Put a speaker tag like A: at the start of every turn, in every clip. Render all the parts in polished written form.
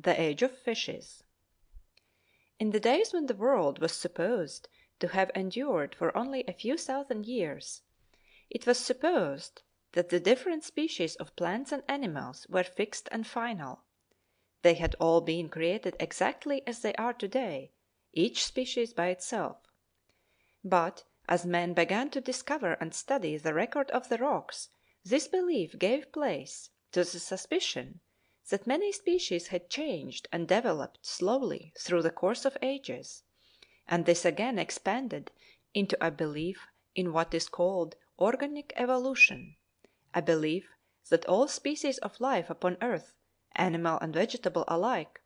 A: The Age of Fishes. In the days when the world was supposed to have endured for only a few thousand years, it was supposed that the different species of plants and animals were fixed and final. They had all been created exactly as they are today, each species by itself. But as men began to discover and study the record of the rocks, this belief gave place to the suspicion that many species had changed and developed slowly through the course of ages, and this again expanded into a belief in what is called organic evolution, a belief that all species of life upon earth, animal and vegetable alike,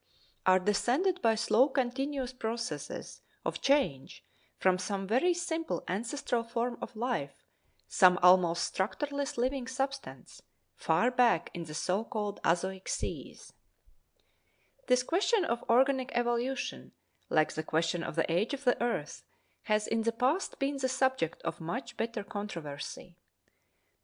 A: are descended by slow continuous processes of change from some very simple ancestral form of life, some almost structureless living substance, far back in the so-called Azoic seas. This question of organic evolution, like the question of the age of the earth, has in the past been the subject of much bitter controversy.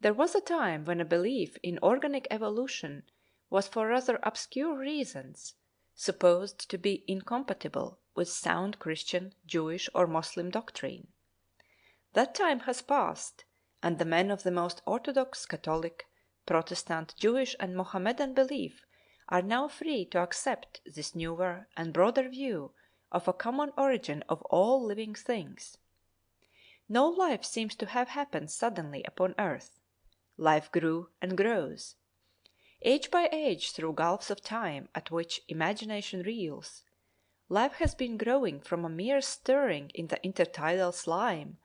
A: There was a time when a belief in organic evolution was for rather obscure reasons supposed to be incompatible with sound Christian, Jewish, or Moslem doctrine. That time has passed, and the men of the most orthodox Catholic, Protestant, Jewish, and Mohammedan belief are now free to accept this newer and broader view of a common origin of all living things. No life seems to have happened suddenly upon earth. Life grew and grows. Age by age through gulfs of time at which imagination reels, life has been growing from a mere stirring in the intertidal slime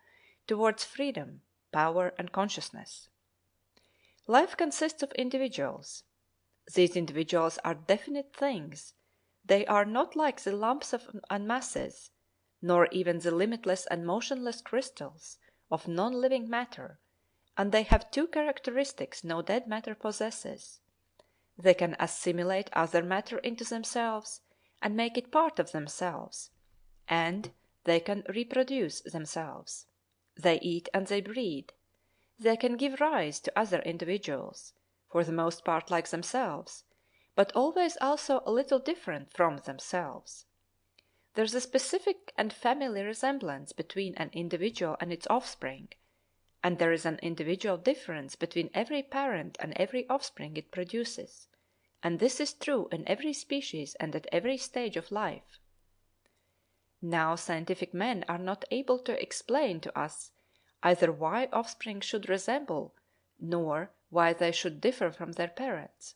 A: towards freedom, power, and consciousness. Life consists of individuals. These individuals are definite things. They are not like the lumps and masses, nor even the limitless and motionless crystals of non-living matter, and they have two characteristics no dead matter possesses. They can assimilate other matter into themselves and make it part of themselves, and they can reproduce themselves. They eat and they breed. They can give rise to other individuals, for the most part like themselves, but always also a little different from themselves. There is a specific and family resemblance between an individual and its offspring, and there is an individual difference between every parent and every offspring it produces, and this is true in every species and at every stage of life. Now scientific men are not able to explain to us either why offspring should resemble, nor why they should differ from their parents.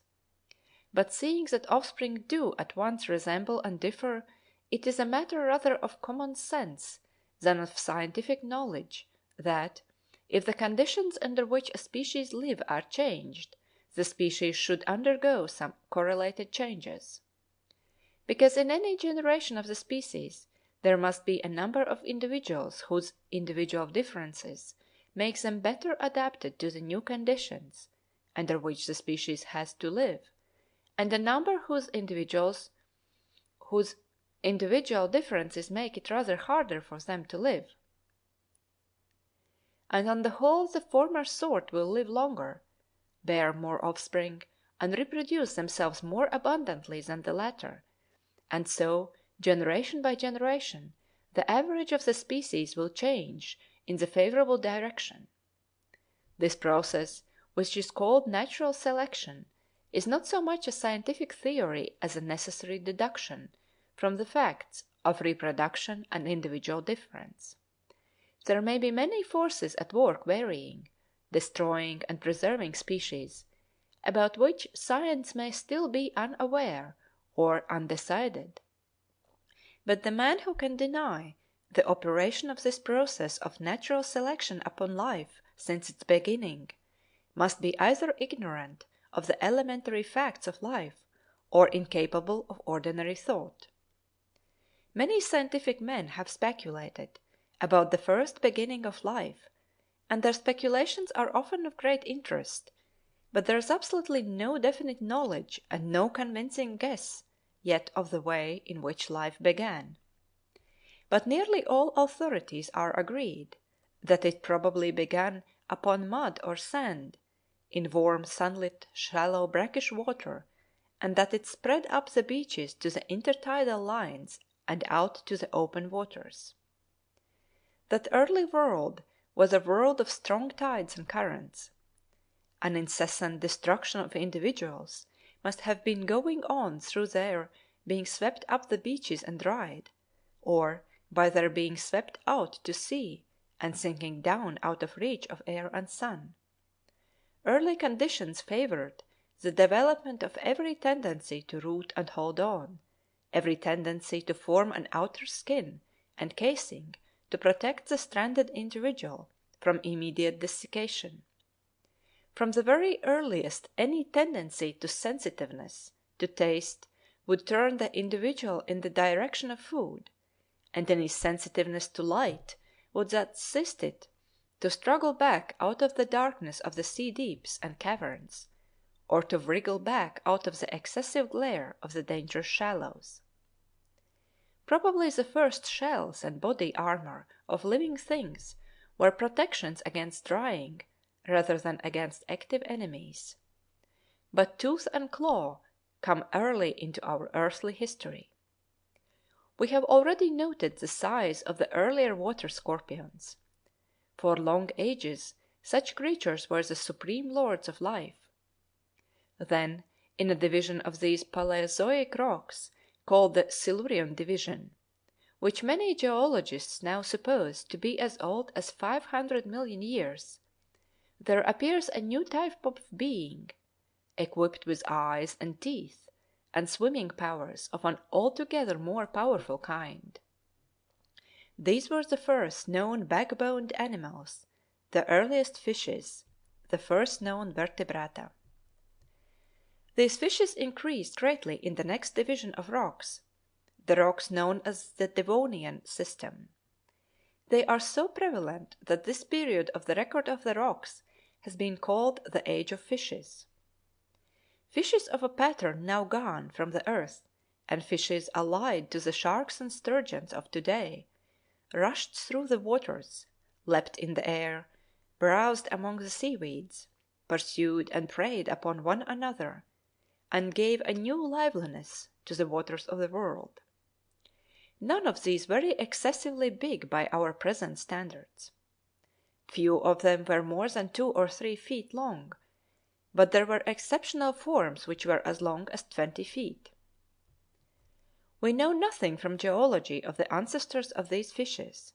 A: But seeing that offspring do at once resemble and differ, it is a matter rather of common sense than of scientific knowledge that, if the conditions under which a species live are changed, the species should undergo some correlated changes. Because in any generation of the species there must be a number of individuals whose individual differences make them better adapted to the new conditions under which the species has to live, and a number whose individual differences make it rather harder for them to live. And on the whole the former sort will live longer, bear more offspring, and reproduce themselves more abundantly than the latter, and so, generation by generation, the average of the species will change in the favorable direction. This process, which is called natural selection, is not so much a scientific theory as a necessary deduction from the facts of reproduction and individual difference. There may be many forces at work varying, destroying, and preserving species, about which science may still be unaware or undecided. But the man who can deny the operation of this process of natural selection upon life since its beginning must be either ignorant of the elementary facts of life or incapable of ordinary thought. Many scientific men have speculated about the first beginning of life, and their speculations are often of great interest, but there is absolutely no definite knowledge and no convincing guess yet of the way in which life began. But nearly all authorities are agreed that it probably began upon mud or sand, in warm, sunlit, shallow, brackish water, and that it spread up the beaches to the intertidal lines and out to the open waters. That early world was a world of strong tides and currents. An incessant destruction of individuals must have been going on through their being swept up the beaches and dried, or by their being swept out to sea and sinking down out of reach of air and sun. Early conditions favored the development of every tendency to root and hold on, every tendency to form an outer skin and casing to protect the stranded individual from immediate desiccation. From the very earliest any tendency to sensitiveness, to taste, would turn the individual in the direction of food, and any sensitiveness to light would assist it to struggle back out of the darkness of the sea deeps and caverns, or to wriggle back out of the excessive glare of the dangerous shallows. Probably the first shells and body armor of living things were protections against drying rather than against active enemies. But tooth and claw come early into our earthly history. We have already noted the size of the earlier water scorpions. For long ages such creatures were the supreme lords of life. Then, in a division of these Paleozoic rocks called the Silurian division, which many geologists now suppose to be as old as 500 million years, there appears a new type of being, equipped with eyes and teeth and swimming powers of an altogether more powerful kind. These were the first known backboned animals, the earliest fishes, the first known vertebrata. These fishes increased greatly in the next division of rocks, the rocks known as the Devonian system. They are so prevalent that this period of the record of the rocks has been called the Age of Fishes. Fishes of a pattern now gone from the earth, and fishes allied to the sharks and sturgeons of today, rushed through the waters, leapt in the air, browsed among the seaweeds, pursued and preyed upon one another, and gave a new liveliness to the waters of the world. None of these very excessively big by our present standards. Few of them were more than 2 or 3 feet long, but there were exceptional forms which were as long as 20 feet. We know nothing from geology of the ancestors of these fishes.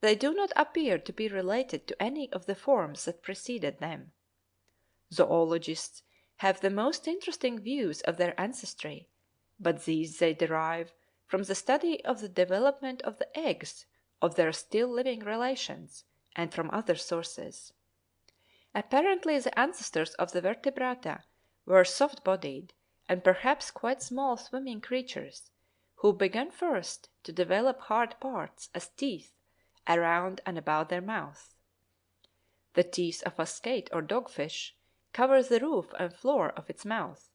A: They do not appear to be related to any of the forms that preceded them. Zoologists have the most interesting views of their ancestry, but these they derive from the study of the development of the eggs of their still living relations and from other sources. Apparently the ancestors of the vertebrata were soft-bodied and perhaps quite small swimming creatures, who began first to develop hard parts as teeth around and about their mouth. The teeth of a skate or dogfish cover the roof and floor of its mouth,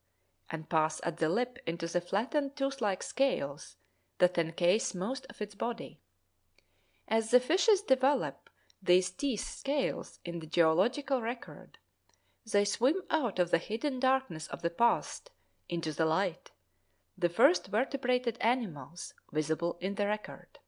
A: and pass at the lip into the flattened tooth-like scales that encase most of its body. As the fishes develop these teeth scales in the geological record, they swim out of the hidden darkness of the past into the light, the first vertebrated animals visible in the record.